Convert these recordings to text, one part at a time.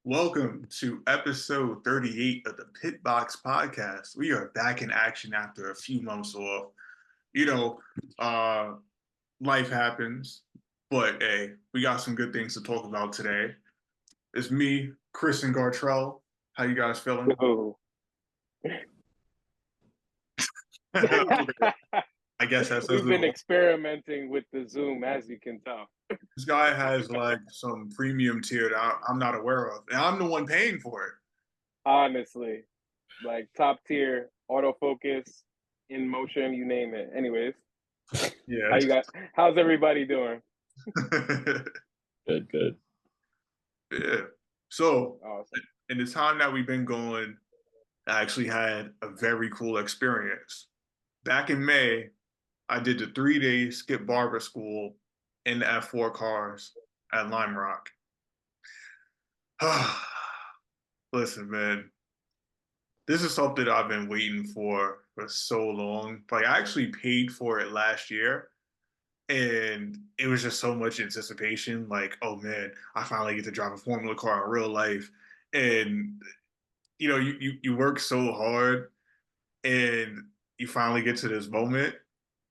Welcome to episode 38 of the Pitbox podcast. We are back in action after a few months off. You know, uh, life happens, but hey, we got some good things to talk about today. It's me, Chris, and Gartrell. How you guys feeling? Oh. I guess that says We've it been all. experimenting with the Zoom, as you can tell. This guy has like some premium tier that I'm not aware of, and I'm the one paying for it. Honestly, like top tier autofocus, in motion, you name it. Anyways, how Yeah. you got? How's everybody doing? Good, good. Yeah. So, Awesome. in the time that we've been going, I actually had a very cool experience. Back in May, I did the 3 day skip barber school in the F4 cars at Lime Rock. Listen, man, this is something I've been waiting for so long. Like, I actually paid for it last year, and it was just so much anticipation. Like, oh man, I finally get to drive a Formula car in real life. And you work so hard and you finally get to this moment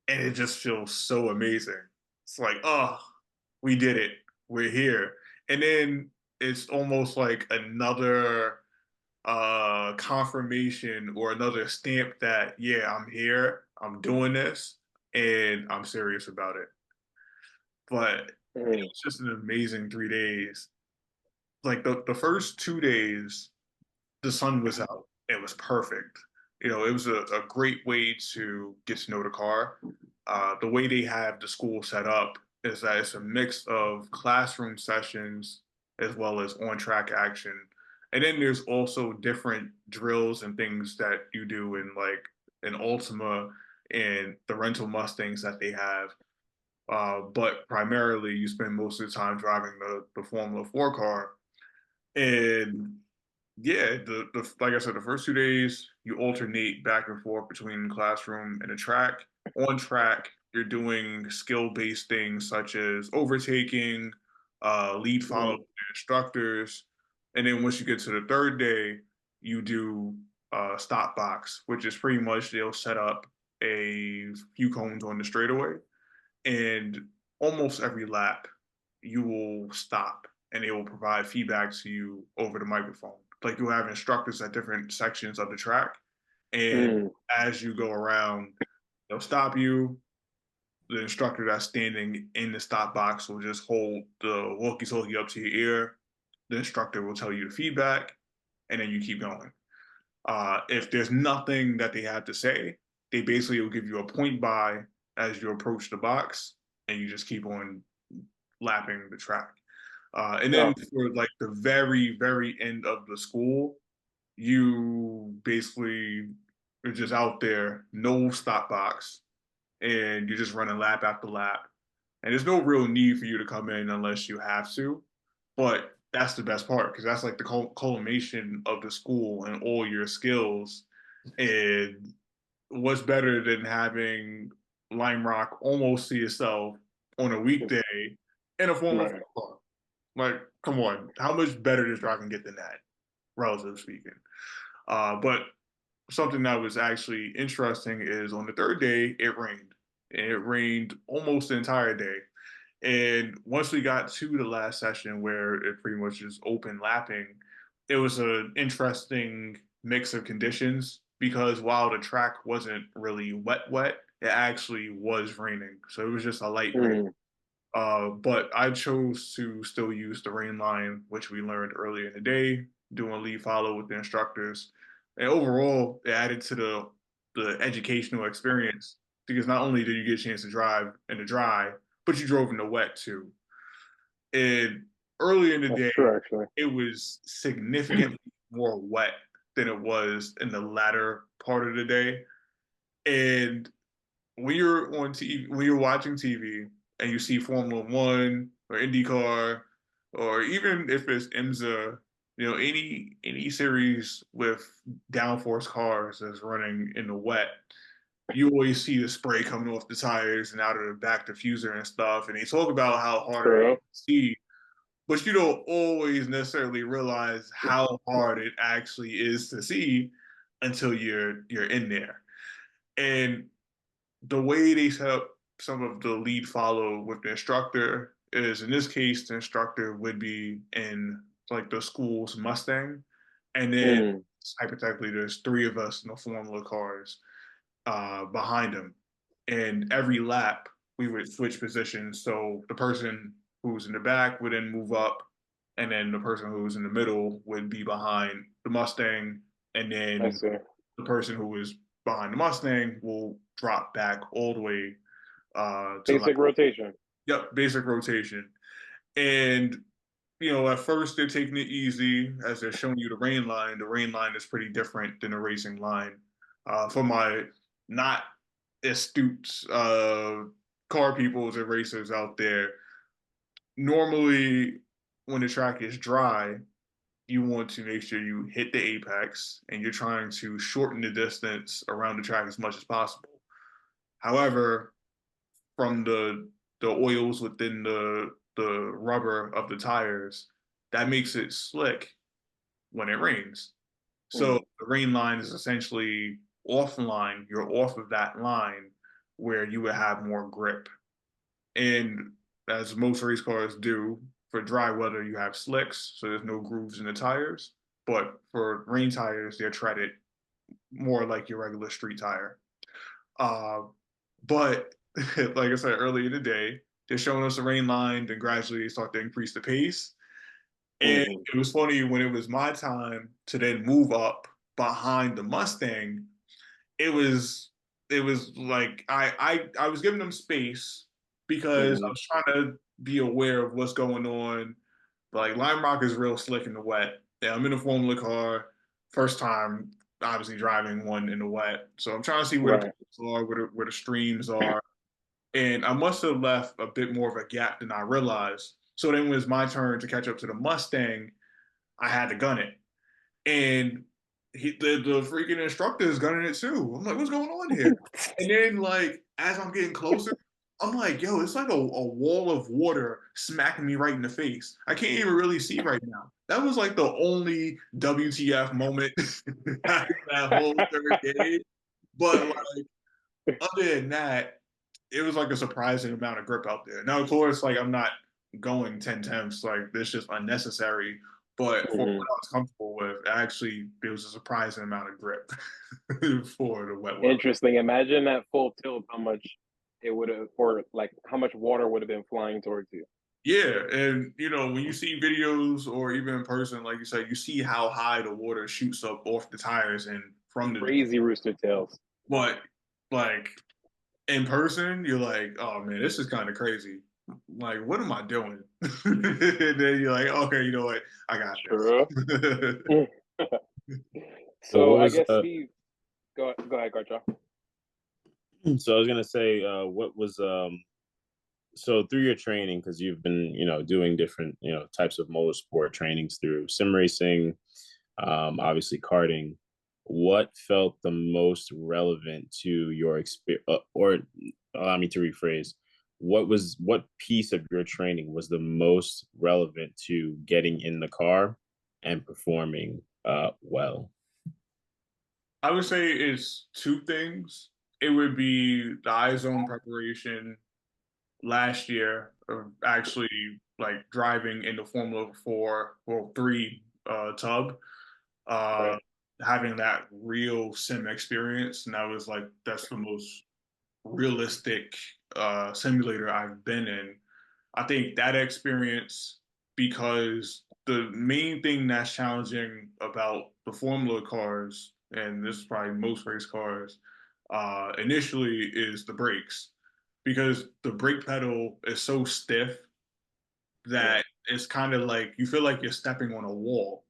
and it just feels so amazing. It's like, oh, we did it. We're here. And then it's almost like another confirmation or another stamp that, yeah, I'm here, I'm doing this, and I'm serious about it. But it Mm. was just an amazing 3 days. Like the first 2 days, the sun was out. It was perfect. It was a great way to get to know the car. The way they have the school set up is that it's a mix of classroom sessions as well as on-track action. And then there's also different drills and things that you do in like an Ultima and the rental Mustangs that they have. But primarily, you spend most of the time driving the Formula 4 car. And yeah, the like I said, the first 2 days you alternate back and forth between the classroom and the track. On track, you're doing skill-based things such as overtaking, lead follow Mm. instructors, and then once you get to the third day, you do stop box, which is pretty much they'll set up a few cones on the straightaway, and almost every lap you will stop and they will provide feedback to you over the microphone. Like you'll have instructors at different sections of the track, and Mm. as you go around, they'll stop you. The instructor that's standing in the stop box will just hold the walkie-talkie up to your ear. The instructor will tell you the feedback, and then you keep going. If there's nothing that they have to say, they basically will give you a point by as you approach the box, and you just keep on lapping the track. And then Oh, for like the very, very end of the school, you basically are just out there, no stop box, and you're just running lap after lap. And there's no real need for you to come in unless you have to. But that's the best part because that's like the culmination of the school and all your skills. And what's better than having Lime Rock almost to yourself on a weekday in a Formula right. 4 car? Like, come on, how much better does driving get than that, relatively speaking? But something that was actually interesting is on the third day, it rained. And it rained almost the entire day. And once we got to the last session where it pretty much is open lapping, it was an interesting mix of conditions because while the track wasn't really wet, wet, it actually was raining. So it was just a light rain. Mm. But I chose to still use the rain line, which we learned earlier in the day, doing lead follow with the instructors. And overall, it added to the educational experience because not only did you get a chance to drive in the dry, but you drove in the wet too. And early in the That's day, true, actually. it was significantly more wet than it was in the latter part of the day. And when you're on TV, when you're watching TV and you see Formula One or IndyCar, or even if it's IMSA, any series with downforce cars that's running in the wet, you always see the spray coming off the tires and out of the back diffuser and stuff. And they talk about how hard it is True. to see. but you don't always necessarily realize how hard it actually is to see until you're in there. And the way they set up some of the lead follow with the instructor is, in this case, the instructor would be in like the school's Mustang, and then Mm, hypothetically there's three of us in the Formula cars behind him, and every lap we would switch positions. So the person who's in the back would then move up, and then the person who's in the middle would be behind the Mustang, and I then see. the person who is behind the Mustang will drop back all the way to like, Basic rotation. yep, basic rotation. And at first they're taking it easy as they're showing you the rain line. The rain line is pretty different than the racing line. For my not astute car peoples and racers out there, normally when the track is dry, you want to make sure you hit the apex and you're trying to shorten the distance around the track as much as possible. However, from the oils within the rubber of the tires, that makes it slick when it rains. So Mm, the rain line is essentially offline. You're off of that line where you would have more grip. And as most race cars do, for dry weather, you have slicks, so there's no grooves in the tires. But for rain tires, they're treaded more like your regular street tire. Uh, but like I said earlier today, they're showing us the rain line, then gradually they start to increase the pace. And mm, it was funny when it was my time to then move up behind the Mustang. It was like I was giving them space because I mm. was trying to be aware of what's going on. Like Lime Rock is real slick in the wet. Yeah, I'm in a Formula car, first time obviously driving one in the wet. So I'm trying to see where the Right. pools are, where the streams are, and I must have left a bit more of a gap than I realized. So then when it was my turn to catch up to the Mustang, I had to gun it. And the freaking instructor is gunning it too. I'm like, what's going on here? And then like as I'm getting closer, I'm like, yo, it's like a wall of water smacking me right in the face. I can't even really see right now. That was like the only WTF moment that whole third day. But like other than that, it was like a surprising amount of grip out there. Now, of course, like I'm not going 10 temps, like this just unnecessary. But for what Hmm. I was comfortable with, actually, there was a surprising amount of grip for the wet weather. Interesting. Imagine at full tilt how much it would have, or like how much water would have been flying towards you. Yeah, and when you see videos or even in person, like you said, you see how high the water shoots up off the tires and from the. Crazy rooster tails. But like in person, you're like, oh man, this is kind of crazy. Like, what am I doing? And then you're like, okay, you know what? I got True. this. So So what I was guess Steve, go ahead, Gartrell. so I was gonna say what was so through your training, because you've been doing different types of motorsport trainings through sim racing, obviously karting, what felt the most relevant to your experience, or allow me to rephrase, what piece of your training was the most relevant to getting in the car and performing well? I would say it's two things. It would be the iZone preparation last year of actually like driving in the Formula 4 or 3 tub, uh, Right. having that real sim experience. And that's the most realistic simulator I've been in. I think that experience, because the main thing that's challenging about the Formula cars, and this is probably most race cars, initially is the brakes, because the brake pedal is so stiff Yeah. that it's kind of like you feel like you're stepping on a wall.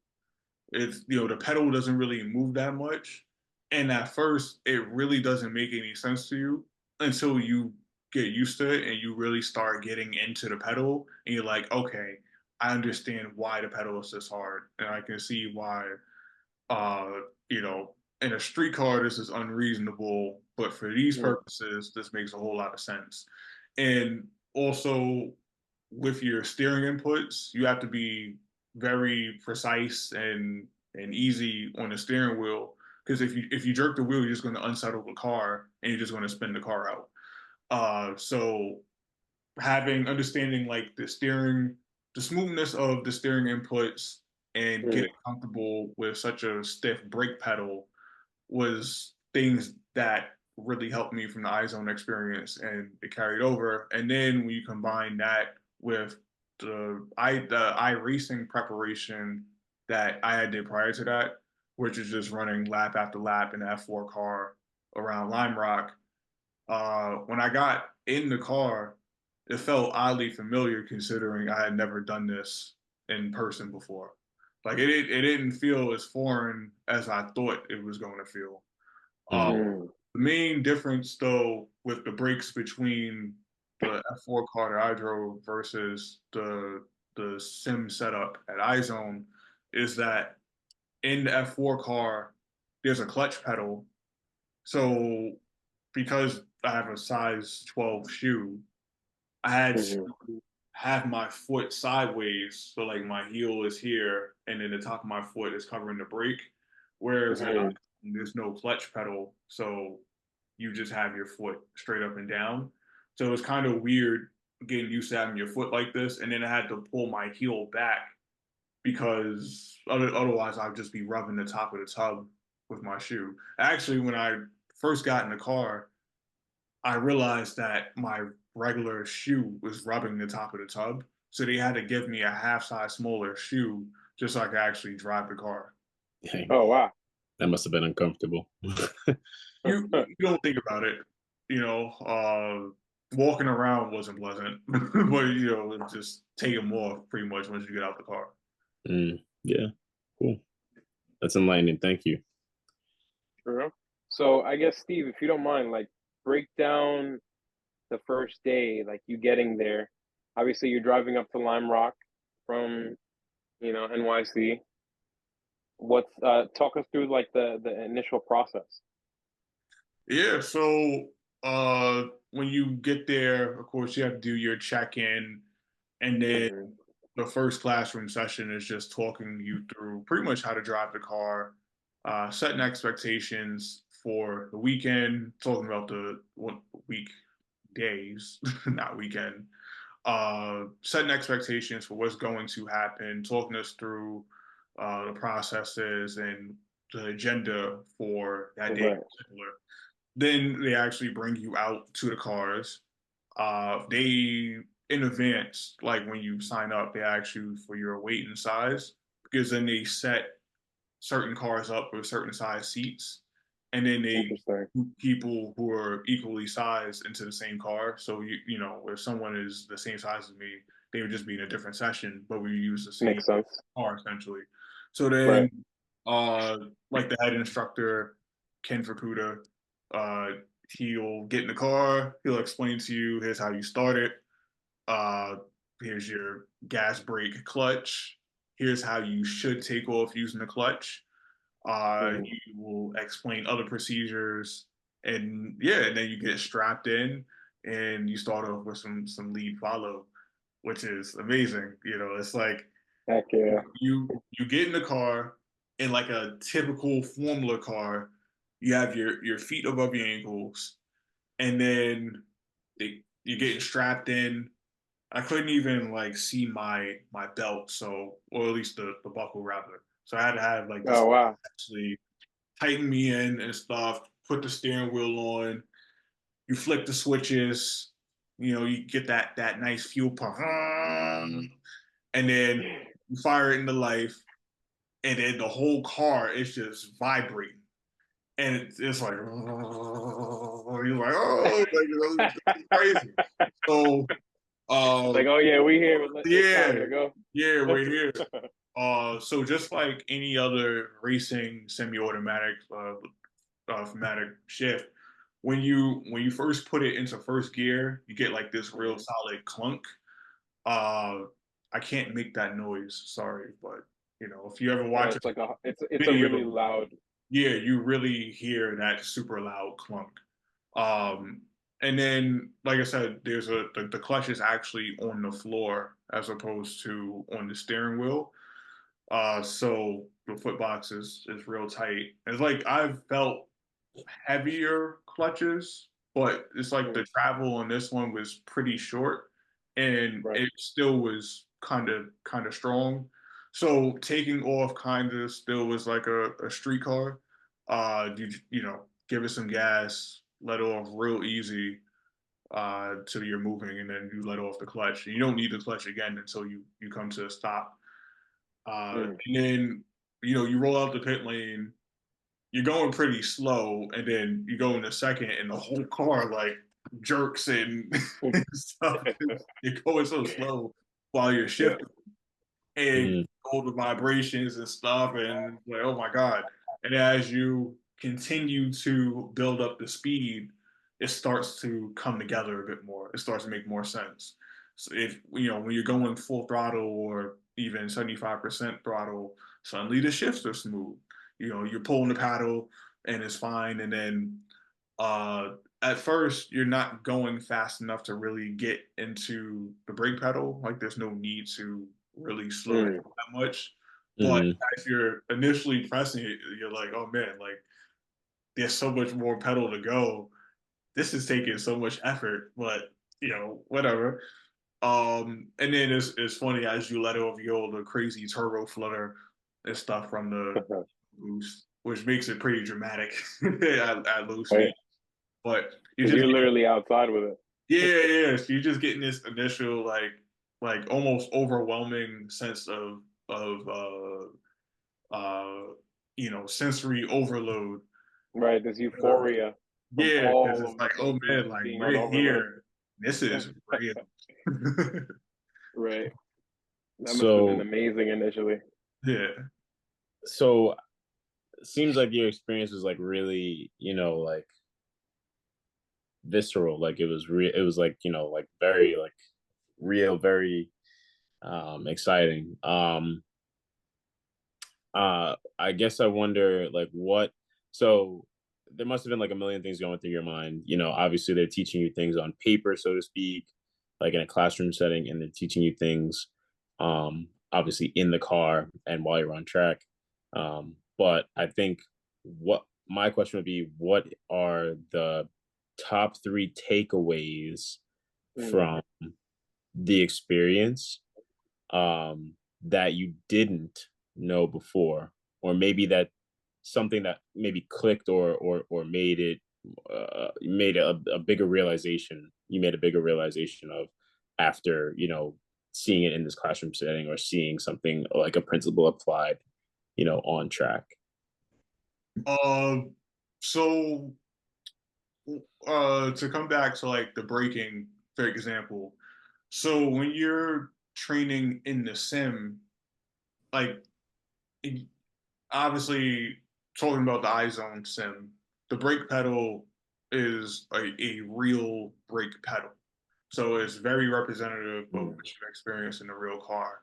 It's the pedal doesn't really move that much, and at first it really doesn't make any sense to you until you get used to it and you really start getting into the pedal, and you're like, okay, I understand why the pedal is this hard, and I can see why uh, in a street car this is unreasonable, but for these Mm, purposes this makes a whole lot of sense. And also with your steering inputs, you have to be very precise and easy on the steering wheel because if you jerk the wheel, you're just going to unsettle the car and you're just going to spin the car out. So having understanding like the smoothness of the steering inputs and Mm. getting comfortable with such a stiff brake pedal was things that really helped me from the iZone experience and it carried over. And then when you combine that with the iRacing preparation that I had did prior to that, which is just running lap after lap in the F4 car around Lime Rock, when I got in the car, it felt oddly familiar considering I had never done this in person before. Like it didn't feel as foreign as I thought it was going to feel. Mm. Mm. The main difference, though, with the brakes between the F4 car that I drove versus the sim setup at iZone is that in the F4 car, there's a clutch pedal. So because I have a size 12 shoe, I had Mhm. to have my foot sideways. So like my heel is here and then the top of my foot is covering the brake. Whereas Mhm. there's no clutch pedal. So you just have your foot straight up and down. So it's kind of weird getting used to having your foot like this. And then I had to pull my heel back because otherwise I'd just be rubbing the top of the tub with my shoe. Actually, when I first got in the car, I realized that my regular shoe was rubbing the top of the tub. So they had to give me a half size smaller shoe just so I could actually drive the car. Dang, Oh wow. that must have been uncomfortable. You don't think about it, you know. Walking around wasn't pleasant, but just take them off pretty much once you get out the car. Yeah, cool. That's enlightening. Thank you. True. So I guess Steve, if you don't mind, like break down the first day, like you getting there. Obviously, you're driving up to Lime Rock from NYC. What's talk us through like the initial process. Yeah, so when you get there, of course, you have to do your check-in, and then Mhm. the first classroom session is just talking you through pretty much how to drive the car, setting expectations for the weekend, talking about the week days, not weekend, setting expectations for what's going to happen, talking us through the processes and the agenda for that day in Right. particular. Then they actually bring you out to the cars. They in advance, like when you sign up, they ask you for your weight and size because then they set certain cars up with certain size seats, and then they Interesting. group people who are equally sized into the same car. So if someone is the same size as me, they would just be in a different session, but we use the same Makes sense. car essentially. So Right. then, uh, like the head instructor, Ken Fukuda, he'll get in the car. He'll explain to you, here's how you start it. Uh, Here's your gas, brake, clutch. Here's how you should take off using the clutch. Mhm. He will explain other procedures, and yeah, and then you get strapped in, and you start off with some lead follow, which is amazing. It's like Heck yeah. you get in the car in like a typical Formula car. You have your feet above your ankles, and then you're getting strapped in. I couldn't even like see my belt, so or at least the buckle rather. So I had to have like this Oh wow. actually tighten me in and stuff. Put the steering wheel on. You flick the switches. You get that nice fuel pump, and then you fire it into life, and then the whole car is just vibrating, and it's like you're like it's crazy. So Like, oh yeah, we here. It's yeah, time to go. yeah, we're here. So just like any other racing semi-automatic automatic shift, when you first put it into first gear, you get like this real Mhm. solid clunk. Uh, I can't make that noise, sorry, but if you ever Oh, watch a it's like it's a video, really loud. yeah, you really hear that super loud clunk. Um, And then, like I said, there's the clutch is actually on the floor as opposed to on the steering wheel. So the foot box is real tight. It's like I've felt heavier clutches, but it's like the Mm, travel on this one was pretty short, and right. it still was kind of strong. So taking off kind of still was like a street car. You give it some gas, let it off real easy till you're moving, and then you let off the clutch. And you don't need the clutch again until you come to a stop. Mm. And then you roll out the pit lane, you're going pretty slow, and then you go in a second, and the whole car like jerks and, and stuff. You're going so slow while you're Yeah. shifting, and Mm, all the vibrations and stuff, and like, oh my god! And as you continue to build up the speed, it starts to come together a bit more. It starts to make more sense. So if when you're going full throttle or even 75% throttle, suddenly the shifts are smooth. You're pulling the paddle and it's fine, and then at first you're not going fast enough to really get into the brake pedal. Like there's no need to really slow down Mm. that much. But mm, as you're initially pressing it, you're like, oh man, like there's so much more pedal to go. This is taking so much effort, but whatever. And then it's funny as you let off the crazy turbo flutter and stuff from the boost, which makes it pretty dramatic at low Right. speed. But you Because just you're get literally outside with it. yeah. So you're just getting this initial like almost overwhelming sense of sensory overload. Right. This Uh, euphoria from yeah, because all it's of like, the oh man, like being on we're overload. here. This is real. Right. That must have been so amazing initially. Yeah. so it seems like your experience was like really, like visceral. Like it was real. It was like, like very like real, very exciting. I guess I wonder like what so there must have been like a million things going through your mind. Obviously they're teaching you things on paper, so to speak, like in a classroom setting, and they're teaching you things obviously in the car and while you're on track. But I think what my question would be, what are the top three takeaways Mm. from the experience that you didn't know before, or maybe that something that maybe clicked or made a bigger realization. You made a bigger realization of after seeing it in this classroom setting or seeing something like a principle applied, on track. Um. So to come back to like the braking, for example. So when you're training in the sim, like obviously talking about the iZone sim, the brake pedal is a real brake pedal. So it's very representative of Mm. what you experience in a real car.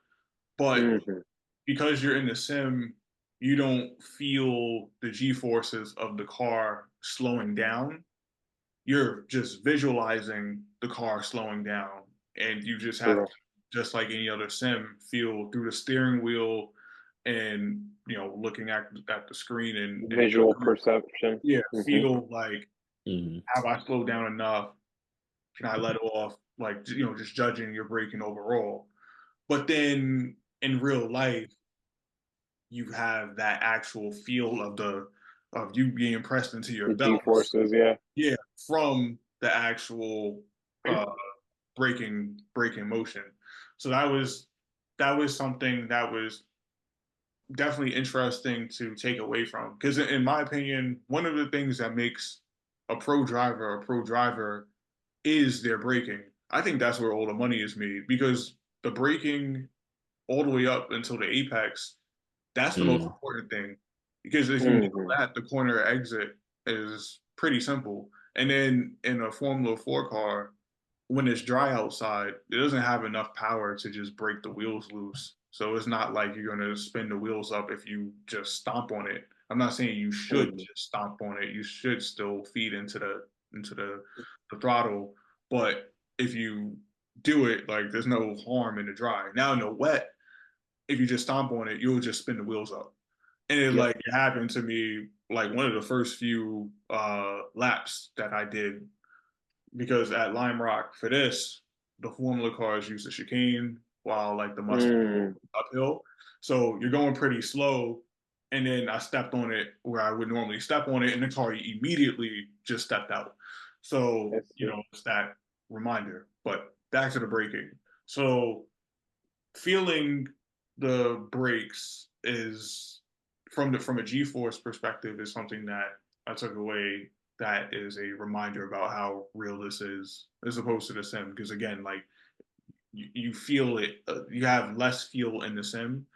But Hmm. because you're in the sim, you don't feel the G forces of the car slowing down. You're just visualizing the car slowing down, and you just have to, True. just like any other sim, feel through the steering wheel and looking at the screen and Visual perception. yeah, Hmm. feel like, Hmm. have I slowed down enough? Can I let off? Like just judging your braking overall. But then in real life, you have that actual feel of you being pressed into your The G belts, forces. Yeah. yeah, from the actual uh braking motion. So that was something that was definitely interesting to take away from, because in my opinion, one of the things that makes a pro driver is their braking. I think that's where all the money is made, because the braking all the way up until the apex, that's the most Mm, important thing. Because if you nail Hmm. that, the corner exit is pretty simple. And then in a Formula 4 car, when it's dry outside, it doesn't have enough power to just break the wheels loose. So it's not like you're going to spin the wheels up if you just stomp on it. I'm not saying you should Hmm. just stomp on it. You should still feed into the the throttle. But if you do it, like there's no harm in the dry. Now in the wet, if you just stomp on it, you'll just spin the wheels up. And Yep. it happened to me like one of the first few laps that I did, because at Lime Rock for this, the Formula cars use the chicane while like the Mustang Mm, uphill. So you're going pretty slow. And then I stepped on it where I would normally step on it, and the car immediately just stepped out. So, I see. it's that reminder. But back to the braking. So feeling the brakes is from a G-force perspective is something that I took away, that is a reminder about how real this is as opposed to the sim. Because again, like you feel it, you have less feel in the sim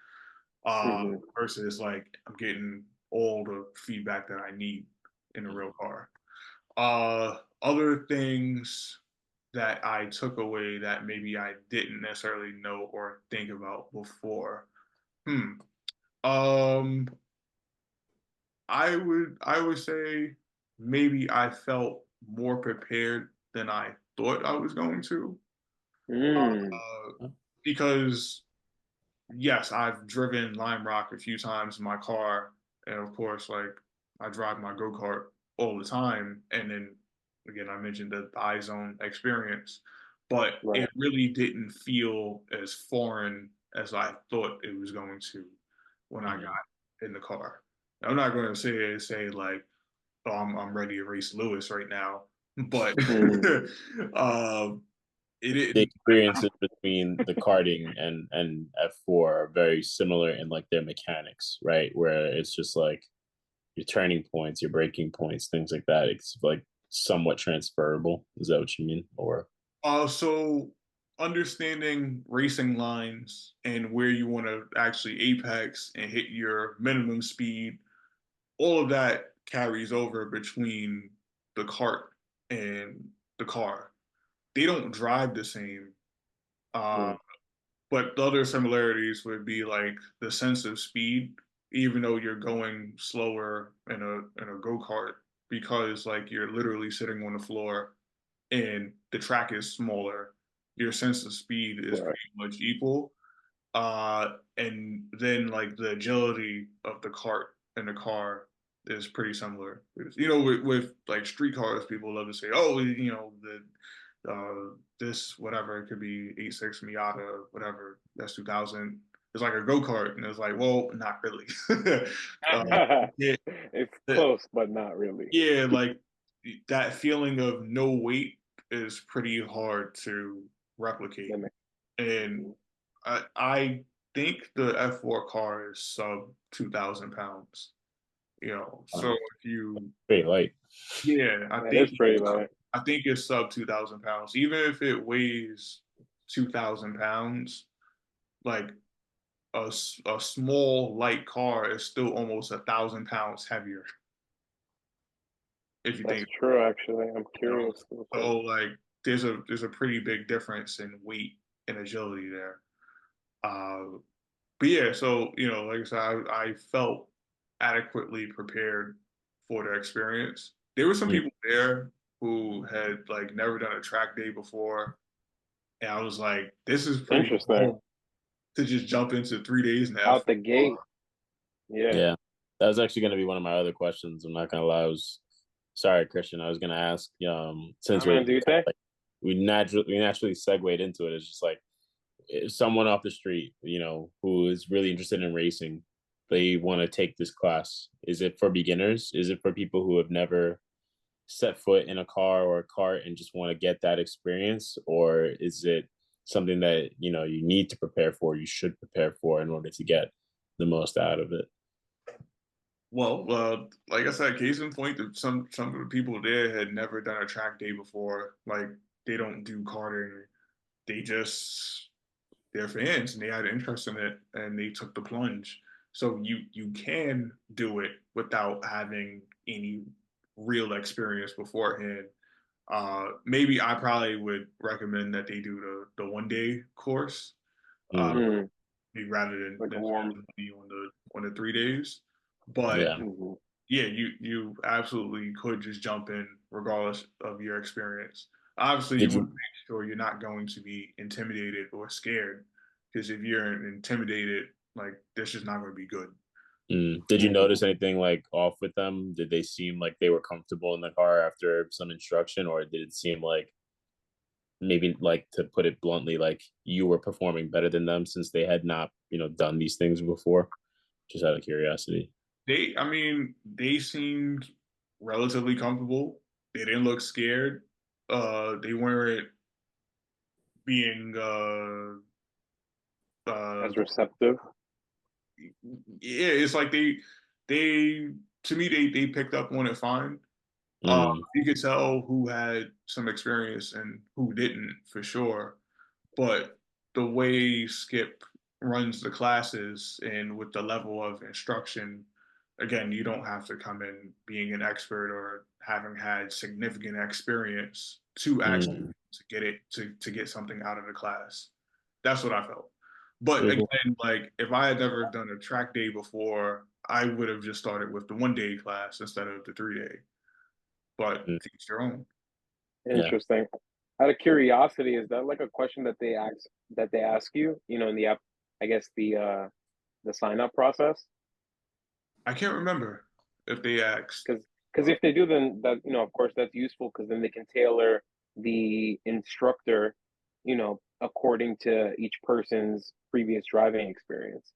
versus like I'm getting all the feedback that I need in a real car. Other things that I took away that maybe I didn't necessarily know or think about before. Hmm. Um, I would say maybe I felt more prepared than I thought I was going to. Mm, Uh, because yes, I've driven Lime Rock a few times in my car, and of course, like I drive my go kart all the time. And then again, I mentioned the iZone experience, but right. it really didn't feel as foreign as I thought it was going to when I got in the car. I'm not going to say like, oh, I'm ready to race Lewis right now, but Mm, um, it The didn't. experiences between the karting and F4 are very similar in like their mechanics, right? Where it's just like your turning points, your braking points, things like that. It's like somewhat transferable. Is that what you mean? Or So understanding racing lines and where you want to actually apex and hit your minimum speed, all of that carries over between the cart and the car. They don't drive the same. Uh, mm, but the other similarities would be like the sense of speed, even though you're going slower in a go-kart, because like you're literally sitting on the floor and the track is smaller, your sense of speed is right. pretty much equal. And then like the agility of the cart and the car is pretty similar. With like street cars, people love to say, oh, this whatever, it could be 86 Miata, whatever, that's 2000. It's like a go kart, and it's like, well, not really. uh, yeah, It's close, but not really. yeah, like that feeling of no weight is pretty hard to replicate. That makes- And mm, I think the F4 car is sub 2,000 pounds. So if you, pretty light. yeah, I That think is pretty light. I think it's sub 2,000 pounds. Even if it weighs 2,000 pounds, like a small light car is still almost 1,000 pounds heavier. If you That's think, true, actually. I'm you know, curious. Okay. so like there's a pretty big difference in weight and agility there. Uh, but yeah, so like I said, I felt adequately prepared for the experience. There were some Mm. people there who had like never done a track day before, and I was like, this is pretty Interesting. cool to just jump into 3 days in the Out F1 the car. gate. Yeah. Yeah, that was actually going to be one of my other questions. I'm not going to lie. I was sorry, Christian. I was going to ask. Nah, Since we're man, do you think? like, we naturally segued into it. It's just like if someone off the street, who is really interested in racing, they want to take this class. Is it for beginners? Is it for people who have never set foot in a car or a cart and just want to get that experience, or is it something that you need to prepare for? You should prepare for in order to get the most out of it. Well, like I said, case in point, that some of the people there had never done a track day before. Like they don't do karting. They just they're fans and they had interest in it and they took the plunge. So you can do it without having any real experience beforehand. Maybe I probably would recommend that they do the 1 day course, uh, Mm, rather than Like a spend warm. money on the 3 days. But yeah. Mhm. yeah, you absolutely could just jump in regardless of your experience. Obviously, you Did want to you make sure you're not going to be intimidated or scared, because if you're intimidated, like this is not going to be good. did you Mm. notice anything like off with them? Did they seem like they were comfortable in the car after some instruction, or did it seem like maybe, like, to put it bluntly, like you were performing better than them since they had not, done these things before? Just out of curiosity. I mean, they seemed relatively comfortable. They didn't look scared. They weren't being uh As receptive. yeah, it's like they to me they picked up on it fine. Mm, You could tell who had some experience and who didn't for sure. But the way Skip runs the classes and with the level of instruction, again, you don't have to come in being an expert or having had significant experience to actually mm. to get it to get something out of the class. That's what I felt. But Cool, cool. again, like if I had never done a track day before, I would have just started with the 1 day class instead of the 3 day. But Mm, teach your own. yeah. Interesting. Out of curiosity, is that like a question that they ask you, in the app, I guess the sign up process? I can't remember if they asked. Because if they do, then that, of course that's useful because then they can tailor the instructor, according to each person's previous driving experience.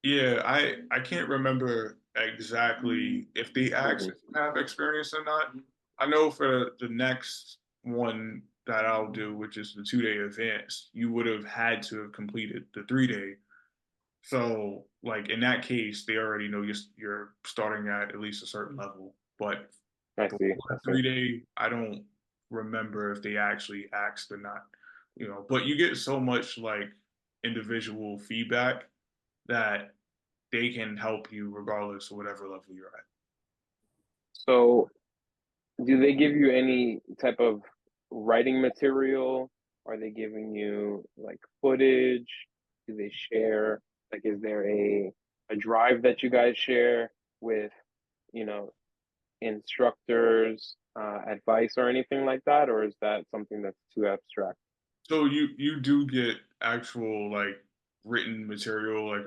Yeah, I can't remember exactly if they asked Hmm. if you have experience or not. I know for the next one that I'll do, which is the 2 day advance, you would have had to have completed the 3 day. So, like in that case, they already know you're starting at least a certain level. But I the see. I see. 3 day, I don't remember if they actually asked or not. But you get so much like individual feedback that they can help you regardless of whatever level you're at. So, do they give you any type of writing material? Are they giving you like footage? Do they share? Like, is there a drive that you guys share with, you know, instructors, advice or anything like that, or is that something that's too abstract? So you do get actual like written material, like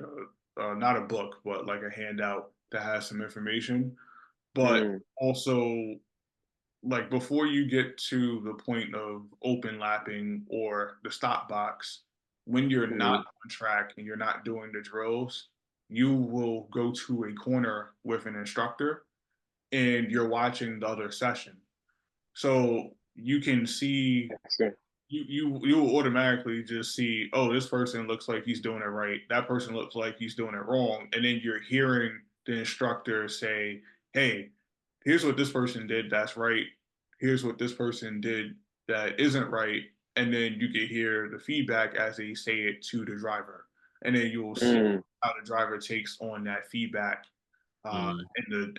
a not a book, but like a handout that has some information. But Mm, also like before you get to the point of open lapping or the stop box, when you're not mm, on track and you're not doing the drills, you will go to a corner with an instructor and you're watching the other session. So you can see I see. you will automatically just see, oh, this person looks like he's doing it right. That person looks like he's doing it wrong. And then you're hearing the instructor say, hey, here's what this person did that's right. Here's what this person did that isn't right. And then you can hear the feedback as they say it to the driver. And then you will see Mm. how the driver takes on that feedback Mm.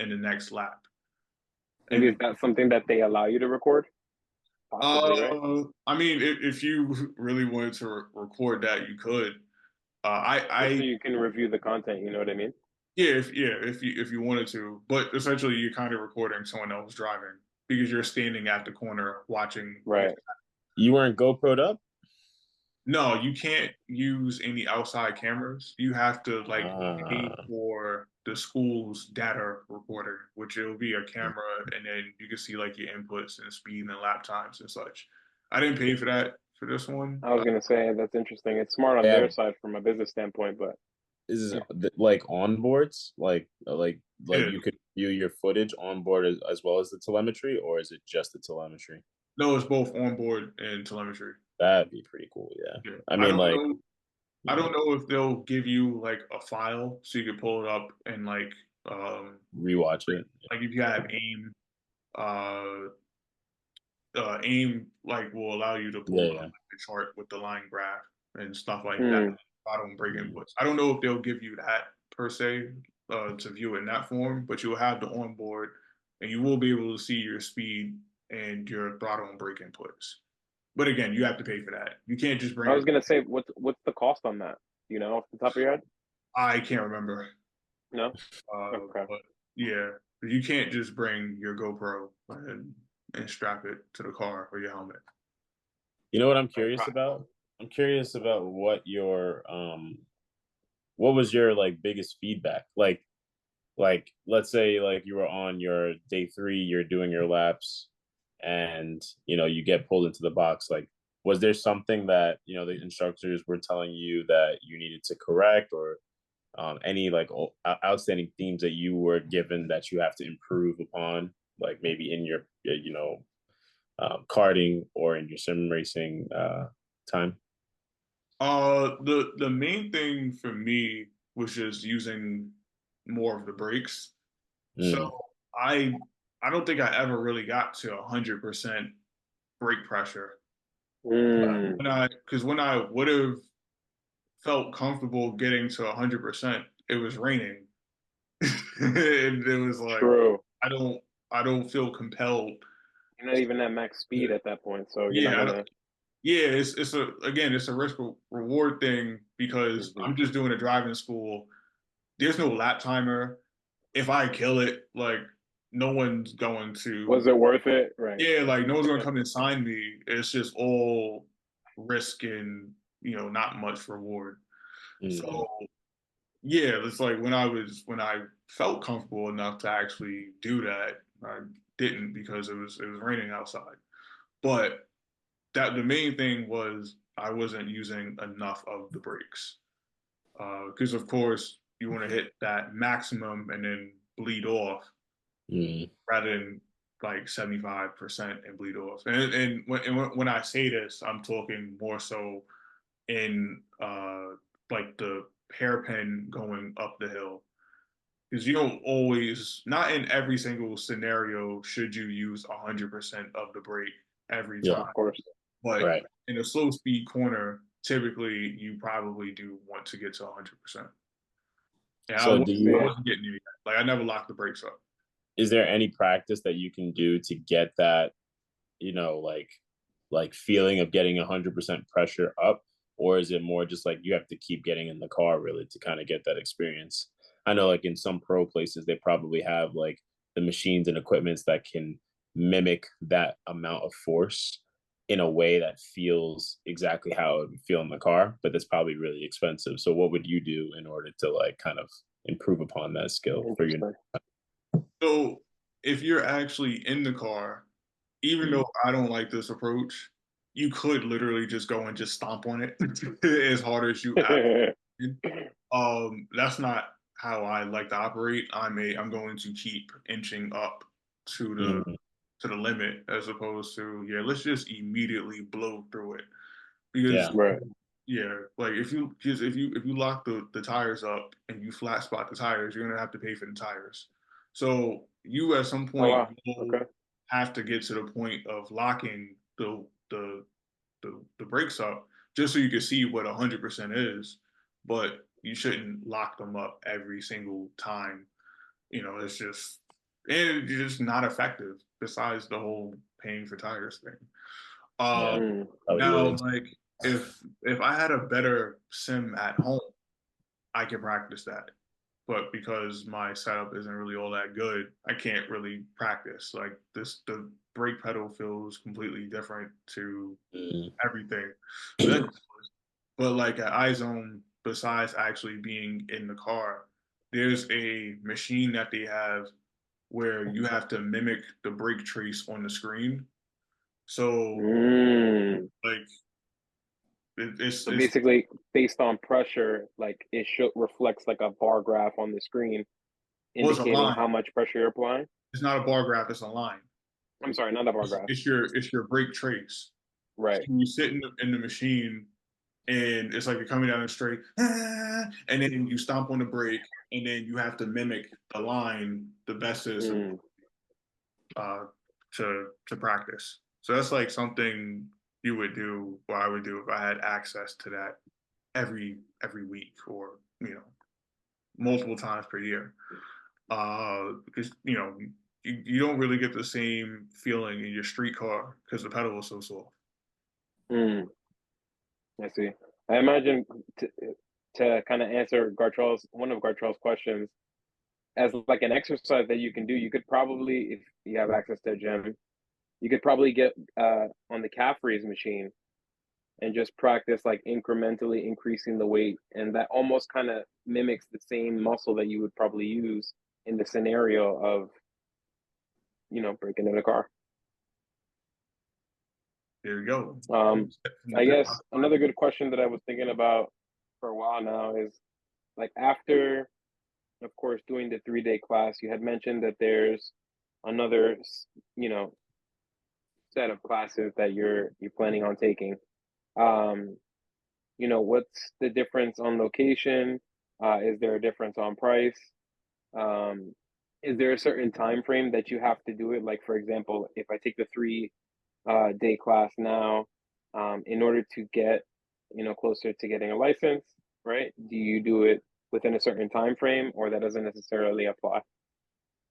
in the next lap. And And is that something that they allow you to record? Possibly, right? I mean, if you really wanted to record that, you could. Just so I you can review the content, you know what I mean? if you wanted to, but essentially you're kind of recording someone else driving because you're standing at the corner watching. Right. You weren't GoPro'd up? No, you can't use any outside cameras. You have to like pay Ah, for the school's data recorder, which will be a camera, and then you can see like your inputs and speed and lap times and such. I didn't pay for that for this one. I was gonna say that's interesting. It's smart on their yeah. side from a business standpoint, but Is yeah. it like onboards? Like Yeah. you could view your footage on board as well as the telemetry, or is it just the telemetry? No, it's both onboard and telemetry. That'd be pretty cool. Yeah. Yeah. I I mean, don't like, know. I yeah, don't know if they'll give you like a file so you can pull it up and rewatch it. like if you have aim uh aim like will allow you to Yeah, pull up yeah. like, the chart with the line graph and stuff like that. Hmm. I don't break Mm. inputs. I don't know if they'll give you that per se to view it in that form, but you'll have the onboard and you will be able to see your speed and your throttle and brake inputs. But again, you have to pay for that. You can't just bring I it. was gonna say, what's the cost on that? Off the top of your head? I can't remember. No. Uh, Okay. but Yeah, you can't just bring your GoPro and strap it to the car or your helmet. You know what I'm curious about? I'm curious about what was your like biggest feedback? Like let's say like you were on your day 3, you're doing your laps, and you get pulled into the box. Like, was there something that the instructors were telling you that you needed to correct, or any like outstanding themes that you were given that you have to improve upon, like maybe in your karting or in your sim racing time? The main thing for me was just using more of the brakes. So Mm, I I don't think I ever really got to 100% brake pressure. Mm, When I would have felt comfortable getting to 100%, it was raining. And it was like true. I don't I don't feel compelled. You're not even at max speed at that point, so you're not Yeah, gonna. yeah, it's a risk reward thing because Mhm. I'm just doing a driving school. There's no lap timer. If I kill it, like no one's going Was to, it worth it? Right. yeah, like no one's gonna come and sign me. It's just all risk and not much reward. So mm, yeah, it's like when I felt comfortable enough to actually do that, I didn't because it was raining outside. But that the main thing was I wasn't using enough of the brakes. Because of course you want to hit that maximum and then bleed off mm, rather than like 75% and bleed off. And when I say this, I'm talking more so in like the hairpin going up the hill. Because you don't always, not in every single scenario, should you use 100% of the brake every yeah, time. Of course. But right. in a slow speed corner, typically you probably do want to get to 100%. Yeah, So do See, I you wasn't getting any of that. Like I never locked the brakes up. is there any practice that you can do to get that, like feeling of getting 100% pressure up, or is it more just like you have to keep getting in the car really to kind of get that experience? I know like in some pro places they probably have like the machines and equipments that can mimic that amount of force in a way that feels exactly how it would feel in the car, but that's probably really expensive. So what would you do in order to like kind of improve upon that skill for your? interesting. So if you're actually in the car, even though I don't like this approach, you could literally just go and just stomp on it as hard as you actually. That's not how I like to operate. I'm going to keep inching up to the Mm, to the limit as opposed to, yeah, let's just immediately blow through it. Because yeah. Right. yeah, like if you lock the tires up and you flat spot the tires, you're gonna have to pay for the tires. So you at some Oh point wow. will Okay. have to get to the point of locking the brakes up just so you can see what 100% is, but you shouldn't lock them up every single time. It's just and it's just not effective. Besides the whole paying for tires thing. Yeah, Um, Mm. probably Now, really. like if I had a better sim at home, I could practice that. But because my setup isn't really all that good, I can't really practice. Like the brake pedal feels completely different to Mm, everything. But like at iZone, besides actually being in the car, there's a machine that they have where you have to mimic the brake trace on the screen. So Mm. like So it's basically, based on pressure, like it should reflects like a bar graph on the screen, well, it's a indicating line. how much pressure you're applying. It's not a bar graph, it's a line. I'm sorry, not a bar It's, graph. it's your it's your brake trace. So Right. you sit in the machine and it's like you're coming down the straight, and then you stomp on the brake, and then you have to mimic the line the best as Mm. uh, to practice. So that's like something you would do, or I would do if I had access to that every week or multiple times per year. Because you don't really get the same feeling in your street car because the pedal is so soft. Mm. I see. I imagine to kind of answer Gartrell's one of Gartrell's questions. as like an exercise that you can do, you could probably, if you have access to a gym, you could probably get on the calf raise machine and just practice like incrementally increasing the weight, and that almost kind of mimics the same muscle that you would probably use in the scenario of breaking in a car. There you go. I guess another good question that I was thinking about for a while now is like after, of course, doing the 3-day class, you had mentioned that there's another, set of classes that you're planning on taking. What's the difference on location? Is there a difference on price? Um, is there a certain time frame that you have to do it? Like, for example, if I take the 3 day class now, in order to get, closer to getting a license, right? Do you do it within a certain time frame, or that doesn't necessarily apply?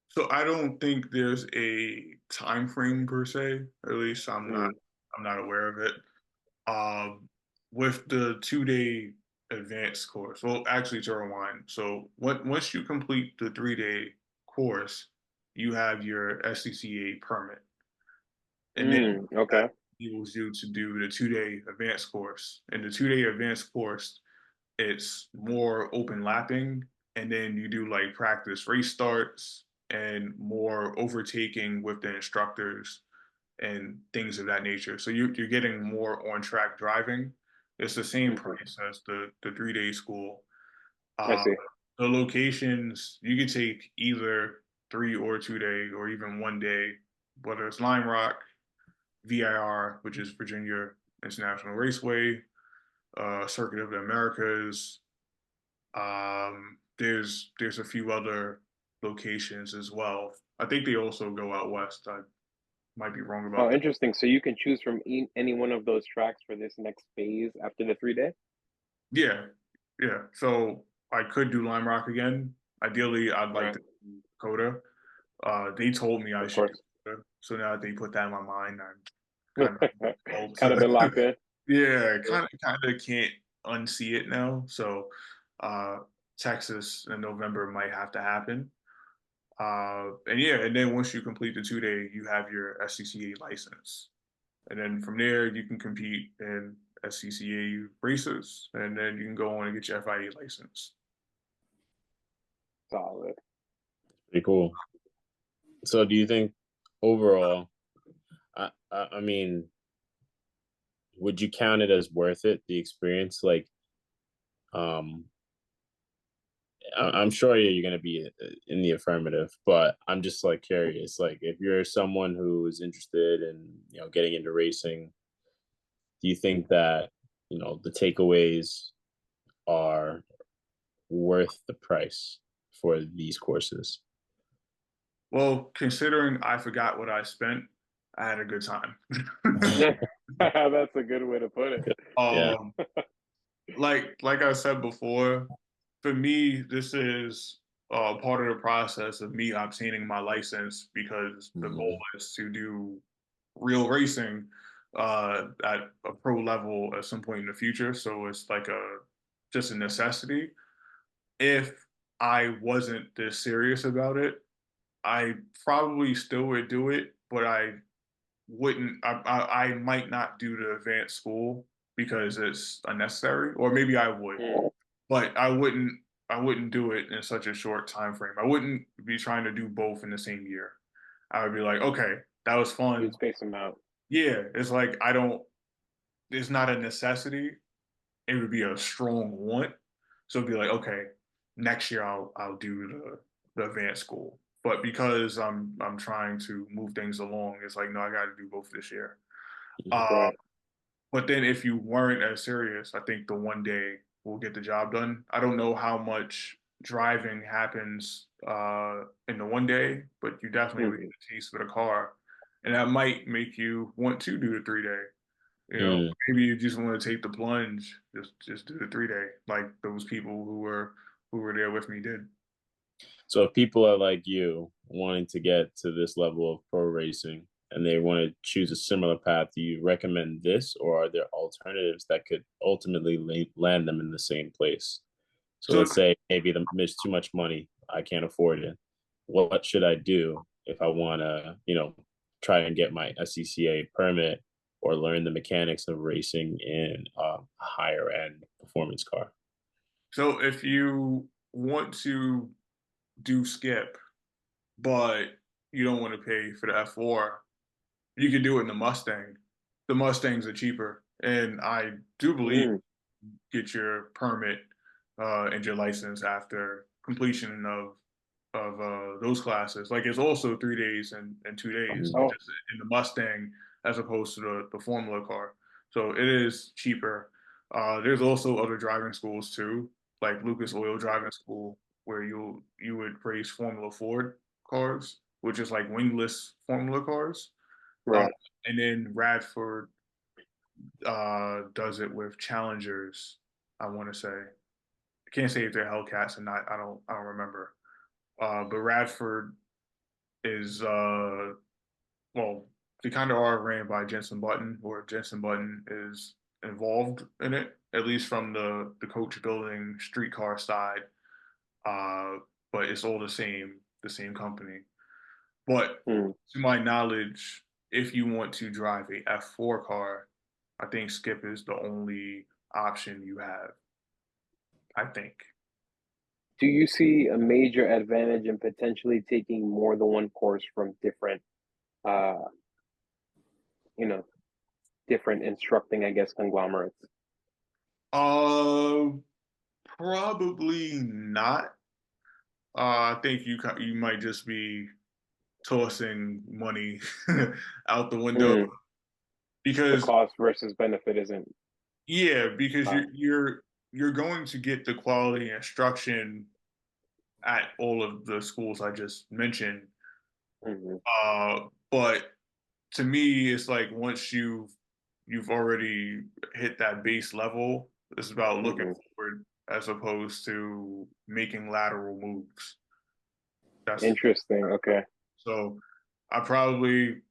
So I don't think there's a time frame per se. At least Mm, I'm not aware of it. Um, with the 2-day advanced course, well, actually to rewind. So once you complete the 3-day course, you have your SCCA permit, and then that okay. enables you to do the 2-day advanced course. And the 2-day advanced course, it's more open lapping, and then you do like practice race starts and more overtaking with the instructors and things of that nature. So you're getting more on track driving. It's the same Hmm. price as the 3-day school. I Uh, see. the locations you could take either 3 or 2 day or even 1 day, whether it's Lime Rock, VIR, which is Virginia International Raceway, Circuit of the Americas. There's a few other locations as well. I think they also go out west. I might be wrong about Oh, that. interesting. So you can choose from any one of those tracks for this next phase after the 3-day? Yeah, yeah. So I could do Lime Rock again. Ideally, I'd like Right. to do Coda. They told me I Of should do course. Coda. So now that they put that in my mind, I'm kind of told Kind of been to, locked in. yeah, Yeah. kind of can't unsee it now. So uh, Texas in November might have to happen. And yeah, and then once you complete the 2-day, you have your SCCA license. And then from there, you can compete in SCCA races, and then you can go on and get your FIA license. Solid. Pretty cool. So do you think overall, I mean, would you count it as worth it, the experience? Like, um, I'm sure you're going to be in the affirmative, but I'm just like curious. Like, if you're someone who is interested in, getting into racing, do you think that, the takeaways are worth the price for these courses? Well, considering I forgot what I spent, I had a good time. That's a good way to put it. Yeah. um, like I said before, for me, this is part of the process of me obtaining my license because the goal Mhm. is to do real racing at a pro level at some point in the future. So it's like a just a necessity. If I wasn't this serious about it, I probably still would do it, but I wouldn't. I might not do the advanced school because it's unnecessary, or maybe I would, Mm, but I wouldn't. I wouldn't do it in such a short time frame. I wouldn't be trying to do both in the same year. I would be like, okay, that was you'd fun. space them out. Yeah, it's like I don't. It's not a necessity. It would be a strong want. So it'd be like, okay, next year I'll do the advanced school. But because I'm trying to move things along, it's like no, I got to do both this year. Uh, Right. but then if you weren't as serious, I think the 1 day will get the job done. I don't know how much driving happens in the 1 day, but you definitely will get Hmm. a taste for the car, and that might make you want to do the 3-day. Mm. Maybe you just want to take the plunge, just do the 3-day, like those people who were there with me did. So if people are like you, wanting to get to this level of pro racing, and they want to choose a similar path, do you recommend this, or are there alternatives that could ultimately land them in the same place? So So let's say maybe it's too much money, I can't afford it. What should I do if I want to, try and get my SCCA permit or learn the mechanics of racing in a higher end performance car? So if you want to do skip, but you don't want to pay for the F4, you can do it in the Mustang. The Mustangs are cheaper, and I do believe Mm, get your permit and your license after completion of those classes. Like it's also 3 days and 2 days, Mhm. oh, just in the Mustang as opposed to the Formula car. So it is cheaper. There's also other driving schools too, like Lucas Oil Driving School, where you would race Formula Ford cars, which is like wingless Formula cars. Uh, right. and then Radford does it with Challengers. I want to say I can't say if they're Hellcats or not. I don't remember. But Radford is well, they kind of are ran by Jensen Button, or Jensen Button is involved in it, at least from the coach building streetcar side. Uh, but it's all the same company. But Mm. to my knowledge, if you want to drive a F4 car, I think skip is the only option you have. I think. Do you see a major advantage in potentially taking more than one course from different, uh, you know, different instructing, I guess, conglomerates? Uh, Probably not. I think you might just be tossing money out the window Mm. The because cost versus benefit isn't. yeah, because Uh, you're going to get the quality instruction at all of the schools I just mentioned. mhm. But to me, it's like once you've already hit that base level, it's about looking Hmm. forward as opposed to making lateral moves. That's Interesting. Okay. so I probably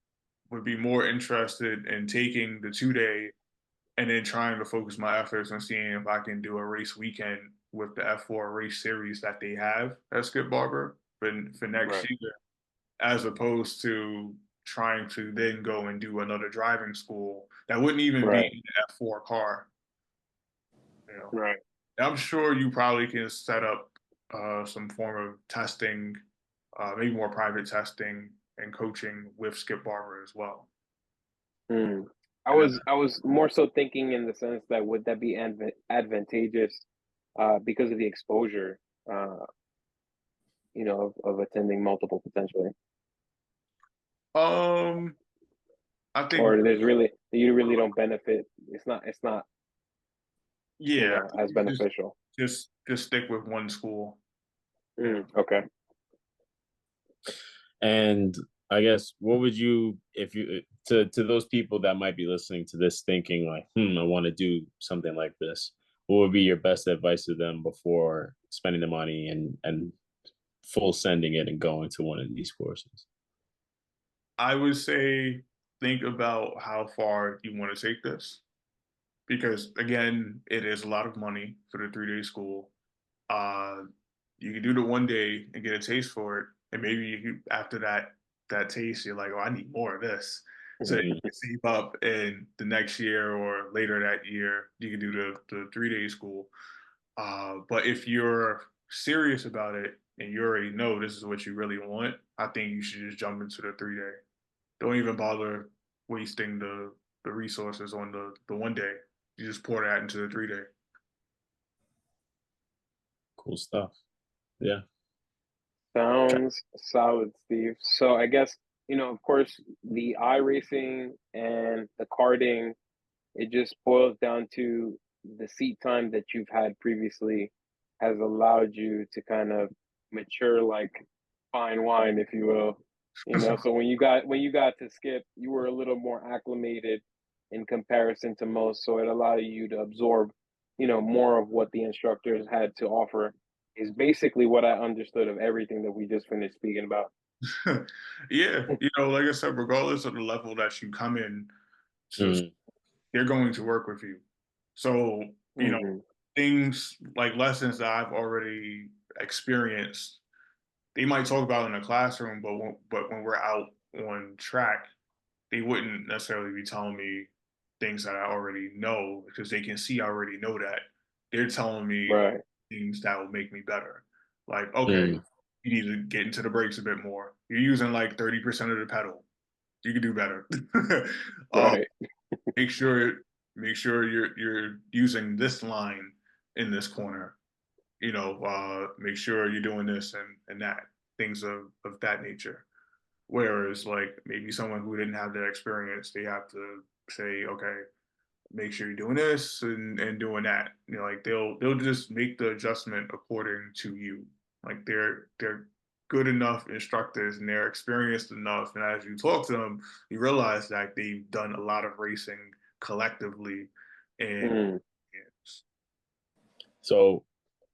would be more interested in taking the 2 day and then trying to focus my efforts on seeing if I can do a race weekend with the F4 race series that they have at Skip Barber for next Right. year, as opposed to trying to then go and do another driving school that wouldn't even be Right. in the F4 car. You know, Right. I'm sure you probably can set up some form of testing, maybe more private testing and coaching with Skip Barber as well. Mm. I And was I was more so thinking in the sense that would that be advantageous, because of the exposure, uh, of attending multiple potentially, um, I think or there's really you really don't benefit. It's not yeah, as just beneficial. just stick with one school. Mm. Okay. And I guess what would you, if you, to those people that might be listening to this thinking like, I want to do something like this, what would be your best advice to them before spending the money and full sending it and going to one of these courses? I would say think about how far you want to take this because again, it is a lot of money for the 3 day school. Uh, you can do the 1 day and get a taste for it, and maybe after that taste, you're like, oh, I need more of this. So you Mhm. can save up, and the next year or later that year, you can do the 3 day school. But if you're serious about it and you already know this is what you really want, I think you should just jump into the 3 day. Don't even bother wasting the resources on the 1 day. You just pour that into the 3 day. Cool stuff. Yeah. Sounds solid, Steve. So I guess, of course, the iRacing and the karting, it just boils down to the seat time that you've had previously has allowed you to kind of mature like fine wine, if you will. So when you got to skip, you were a little more acclimated in comparison to most, so it allowed you to absorb, more of what the instructors had to offer. Is basically what I understood of everything that we just finished speaking about. Yeah, like I said, regardless of the level that you come in, so Mhm. they're going to work with you. So, Hmm. things like lessons that I've already experienced, they might talk about in a classroom, but when we're out on track, they wouldn't necessarily be telling me things that I already know because they can see I already know that. They're telling me Right. things that will make me better. Like, okay, Mm, you need to get into the brakes a bit more. You're using like 30% of the pedal. You can do better. um, Right. make sure you're using this line in this corner. Make sure you're doing this and that, things of that nature. Whereas like maybe someone who didn't have that experience, they have to say, okay, make sure you're doing this and doing that. Like they'll just make the adjustment according to you. Like they're good enough instructors and they're experienced enough. And as you talk to them, you realize that they've done a lot of racing collectively. And Mm. so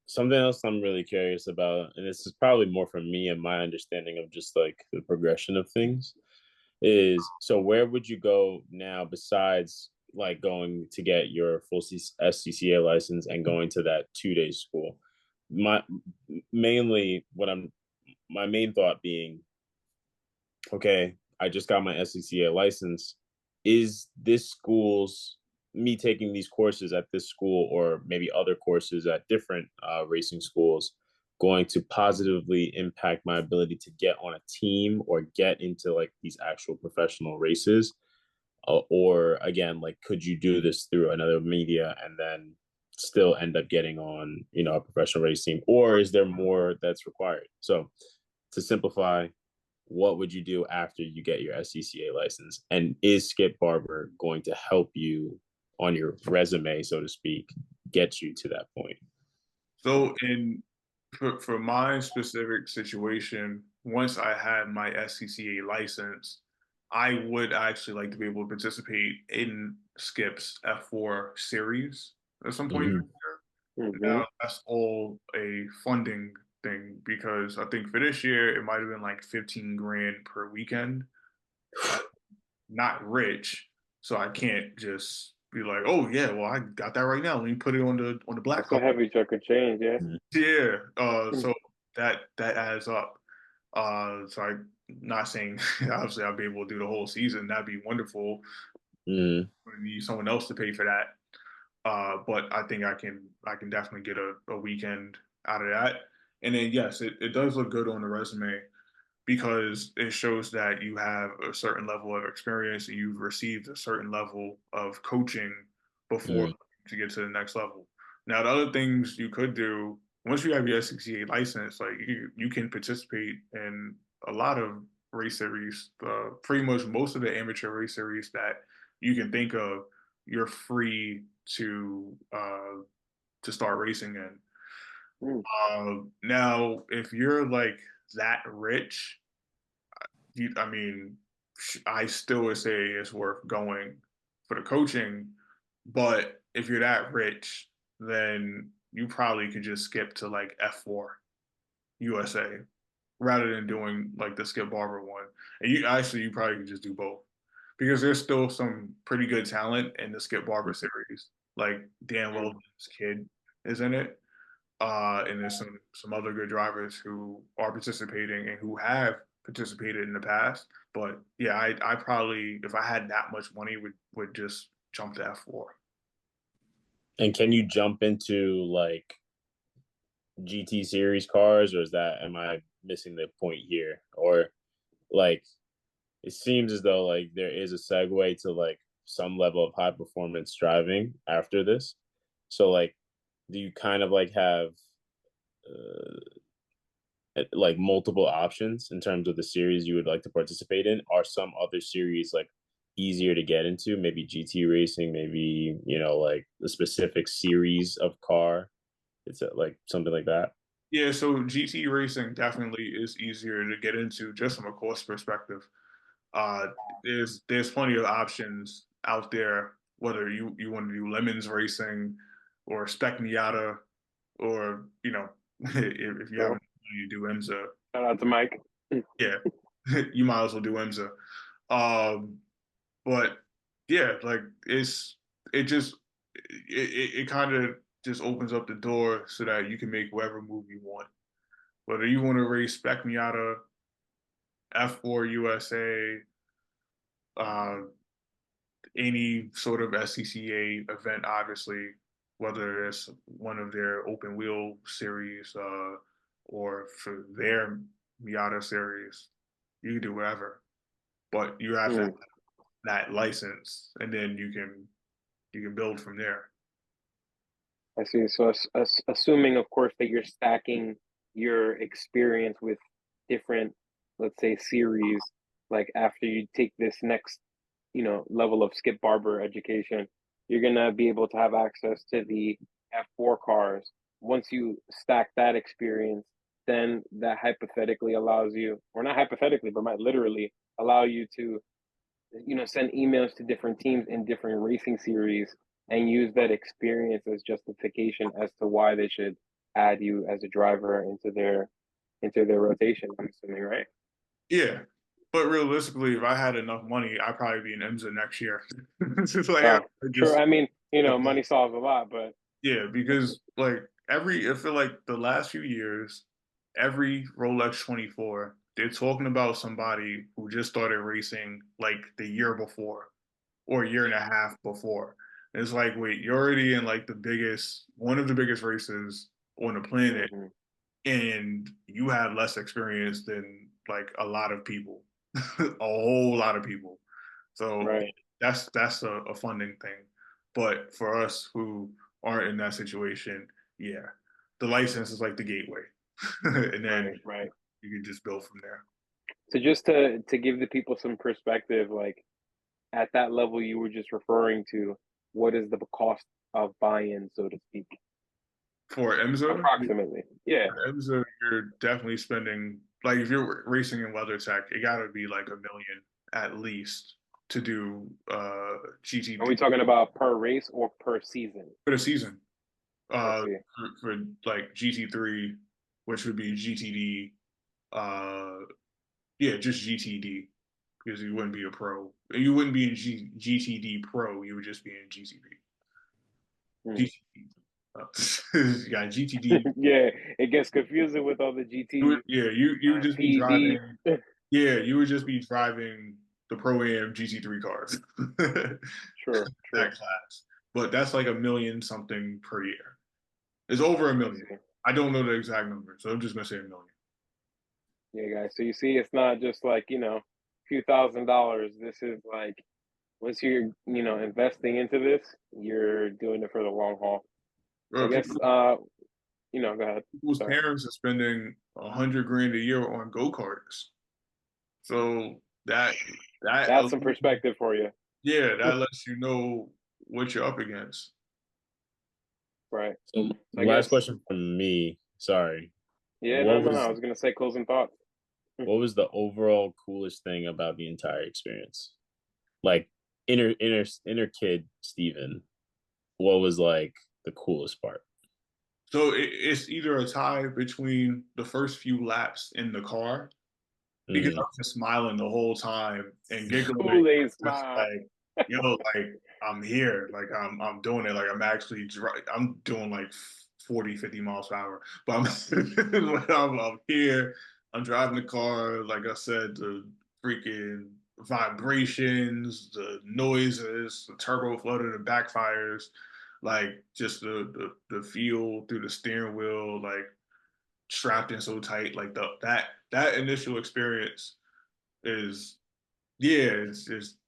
something else I'm really curious about, and this is probably more from me and my understanding of just like the progression of things, is so where would you go now besides like going to get your full SCCA license and going to that 2 day school? My mainly what I'm my main thought being, okay, I just got my SCCA license. Is this school's me taking these courses at this school or maybe other courses at different racing schools going to positively impact my ability to get on a team or get into like these actual professional races? Or again, like, could you do this through another media and then still end up getting on, a professional race team? Or is there more that's required? So to simplify, what would you do after you get your SCCA license? And is Skip Barber going to help you on your resume, so to speak, get you to that point? so for my specific situation, once I had my SCCA license, I would actually like to be able to participate in Skip's F4 series at some point in Mm-hmm. the year. Mm-hmm. Now that's all a funding thing because I think for this year it might have been like 15 grand per weekend. I'm not rich, so I can't just be like, oh yeah, well I got that right now. Let me put it on the black That's a card. heavy chunk of change, yeah. Yeah. Mm. So that adds up. So I'm not saying obviously I'll be able to do the whole season. That'd be wonderful. Mm-hmm. I need someone else to pay for that. But I think I can definitely get a weekend out of that. And then yes, it does look good on the resume because it shows that you have a certain level of experience and you've received a certain level of coaching before to get to the next level. Now, the other things you could do once you have your SCCA license, like you can participate in a lot of race series. Pretty much most of the amateur race series that you can think of, you're free to start racing in. Mm. Now, if you're like that rich, I mean, I still would say it's worth going for the coaching. But if you're that rich, then you probably could just skip to like F4 USA rather than doing like the Skip Barber one. And you probably could just do both because there's still some pretty good talent in the Skip Barber series. Like Dan Mm. Weldon's kid is in it. And there's some other good drivers who are participating and who have participated in the past. But yeah, I probably if I had that much money would just jump to F4. And can you jump into like GT series cars, or am I missing the point here? Or like it seems as though like there is a segue to like some level of high performance driving after this. So like, do you kind of like have like multiple options in terms of the series you would like to participate in? Are some other series like easier to get into? Maybe GT racing, maybe like the specific series of car. It's like something like that. Yeah, so GT racing definitely is easier to get into just from a cost perspective. Uh, there's plenty of options out there, whether you want to do lemons racing or spec Miata or if you Sure. haven't you do IMSA, Shout out to Mike. Mm. yeah, you might as well do IMSA. Um, but yeah, like it just it kind of just opens up the door so that you can make whatever move you want. Whether you want to race Spec Miata, F4 USA, uh, any sort of SCCA event, obviously, whether it's one of their open wheel series or for their Miata series, you can do whatever. But you have to have Mm, that license, and then you can build from there. I see. So, assuming, of course, that you're stacking your experience with different, let's say, series, like after you take this next, level of Skip Barber education, you're gonna be able to have access to the F4 cars. Once you stack that experience, then that hypothetically allows you, or not hypothetically, but might literally allow you to send emails to different teams in different racing series and use that experience as justification as to why they should add you as a driver into their rotation. I'm assuming, right? Yeah. But realistically, if I had enough money, I'd probably be in IMSA next year. It's just like I Oh, true. just I mean, money solves a lot, but yeah, because like I feel like the last few years, every Rolex 24, they're talking about somebody who just started racing like the year before or a year and a half before. And it's like, wait, you're already in like one of the biggest races on the planet, mhm, and you have less experience than like a lot of people, a whole lot of people. So right. that's a funding thing. But for us who aren't in that situation, yeah, the license is like the gateway, and then Right, right. you can just build from there. So just to give the people some perspective, like at that level you were just referring to, what is the cost of buy-in, so to speak, For IMSA, approximately? Yeah. IMSA, you're definitely spending like if you're racing in WeatherTech, it got to be like 1 million at least to do Are we GT talking about per race or per season? for the season. I Uh, see. for like GT3, which would be GTD. Yeah, just GTD because you wouldn't be a pro. You wouldn't be in GTD Pro. You would just be in GTD. Hmm. GTD. You got GTD. Yeah, it gets confusing with all the GT, Yeah, you would just be PD. driving. Yeah, you would just be driving the Pro Am GT3 cars. True, That true. class. But that's like 1 million something per year. It's over a I million. see. I don't know the exact number, so I'm just gonna say 1 million. Yeah, guys. So you see, it's not just like, a few $1,000s. This is like once you're, investing into this, you're doing it for the long haul. I Bro, guess go ahead. people's Sorry. parents are spending 100 grand a year on go karts. So that That's some perspective for you. yeah, that lets you know what you're up against. Right. So I last guess, question from me. Sorry. yeah, no, What no, no. I was was gonna say closing thoughts. what was the overall coolest thing about the entire experience? Like inner kid Steven, what was like the coolest part? So it's either a tie between the first few laps in the car because I Mm, was just smiling the whole time and giggling, Kool-Aid just smile. like, yo, like I'm here, like I'm doing it, like I'm doing like 40, 50 miles per hour, but I'm here, I'm driving the car, like I said, the freaking vibrations, the noises, the turbo flutter, the backfires, like just the feel through the steering wheel, like strapped in so tight, like that initial experience is yeah,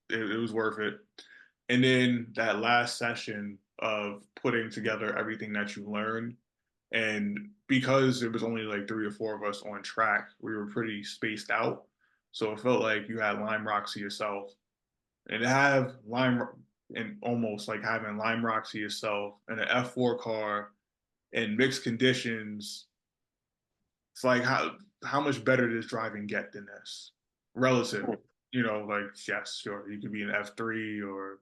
it was worth it. And then that last session of putting together everything that you learned, and because it was only like 3 or 4 of us on track, we were pretty spaced out. So it felt like you had Lime Rocks to yourself, and to have Lime and almost like having Lime Rocks to yourself in an F4 car in mixed conditions. It's like how much better does driving get than this relative? Like yes, sure, you could be an F3 or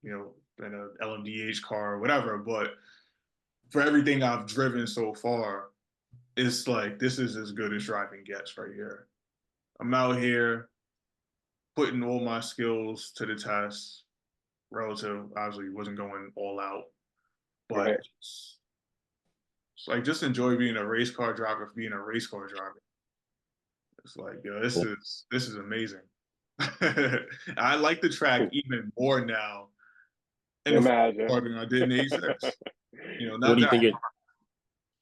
in a LMDH car or whatever, but for everything I've driven so far, it's like this is as good as driving gets right here. I'm out here putting all my skills to the test. Relative, obviously, wasn't going all out, but Right. It's like just enjoy being a race car driver for being a race car driver. It's like, yo, Cool. this is amazing. I like the track even more now in the Imagine. car than I did in the 86. You know, What not do you that think it?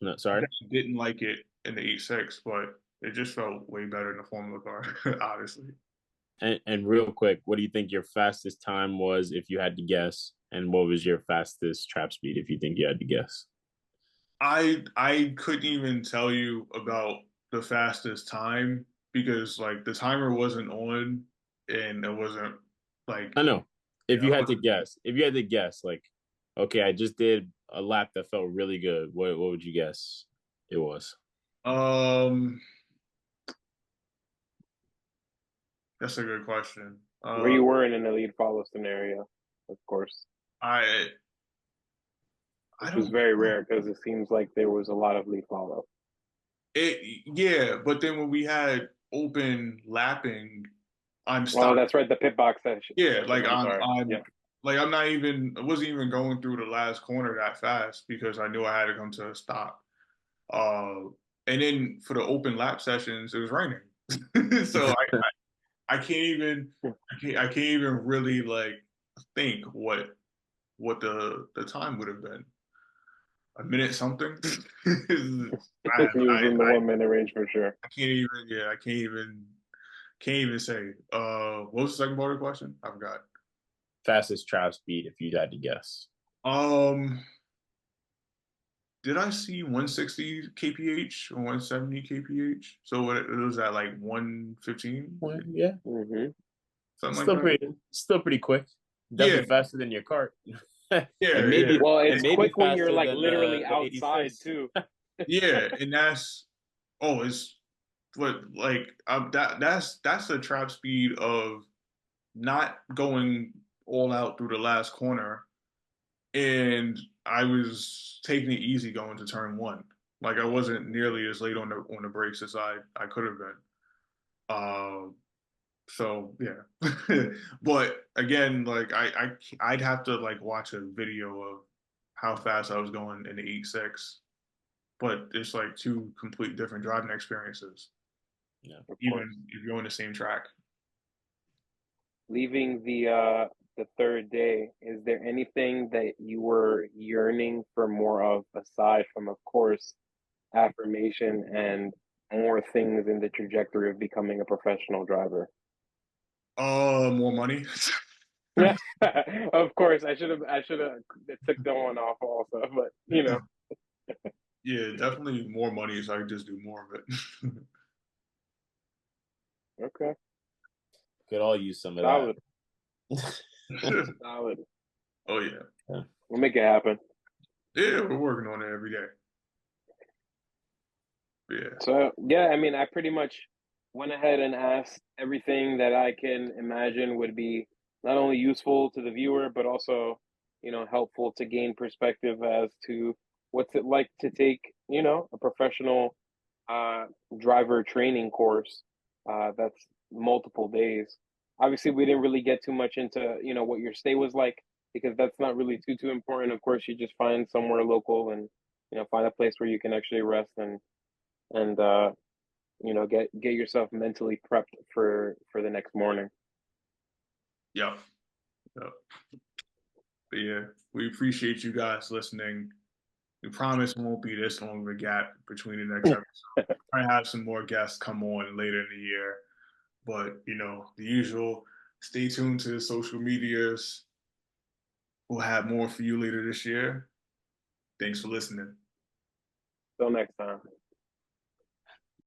No, sorry. I didn't like it in the 86, but it just felt way better in the Formula car, obviously. And real quick, what do you think your fastest time was if you had to guess? And what was your fastest trap speed if you think you had to guess? I couldn't even tell you about the fastest time because like the timer wasn't on and it wasn't like I know. If yeah, you I had to wasn't, guess, if you had to guess, like, okay, I just did a lap that felt really good. What would you guess it was? um that's a good question. Where you were in an elite follow scenario, of course, I I which was don't very know. rare because it seems like there was a lot of lead follow. It yeah, but then when we had open lapping, I'm Oh, stopped. that's right, the pit box Yeah, session. like I'm sorry. Yeah, I'm like I'm not even I wasn't even going through the last corner that fast because I knew I had to come to a stop. Uh, and then for the open lap sessions, it was raining, so I can't even I can't even really like think what the time would have been. A minute something. he was in the 1 minute range for sure. I can't even yeah I can't even say. What was the second part of the question? I forgot. Fastest trap speed if you had to guess. Um, did I see 160 kph or 170 kph? So it was at like 115, Well, yeah, Hmm. something like that. still pretty quick. Yeah, Definitely faster than your cart, yeah, yeah, Well, and it's maybe quick when you're faster like than literally the outside 86. too. yeah. And that's oh, it's but like that's a trap speed of not going all out through the last corner, and I was taking it easy going to turn one. Like I wasn't nearly as late on the brakes as I could have been. Um, So yeah, but again, like I'd have to like watch a video of how fast I was going in the 86. But it's like two complete different driving experiences, Yeah. Of course. even if you're on the same track. Leaving the third day, is there anything that you were yearning for more of aside from, of course, affirmation and more things in the trajectory of becoming a professional driver? More money. Of course, I should have took that one off also, but Yeah, definitely more money so I could just do more of it. okay, Could all use some of solid, that. solid. Oh yeah, Yeah. We'll make it happen. yeah, we're working on it every day. Yeah. So yeah, I mean, I pretty much went ahead and asked everything that I can imagine would be not only useful to the viewer, but also, helpful to gain perspective as to what's it like to take, a professional uh, driver training course that's multiple days. Obviously, we didn't really get too much into, what your stay was like because that's not really too important. Of course, you just find somewhere local and, find a place where you can actually rest and get yourself mentally prepped for the next morning. Yep. Yep. But yeah, we appreciate you guys listening. We promise it won't be this long of a gap between the next episode. I have some more guests come on later in the year, but the usual. Stay tuned to the social medias. We'll have more for you later this year. Thanks for listening. Till next time.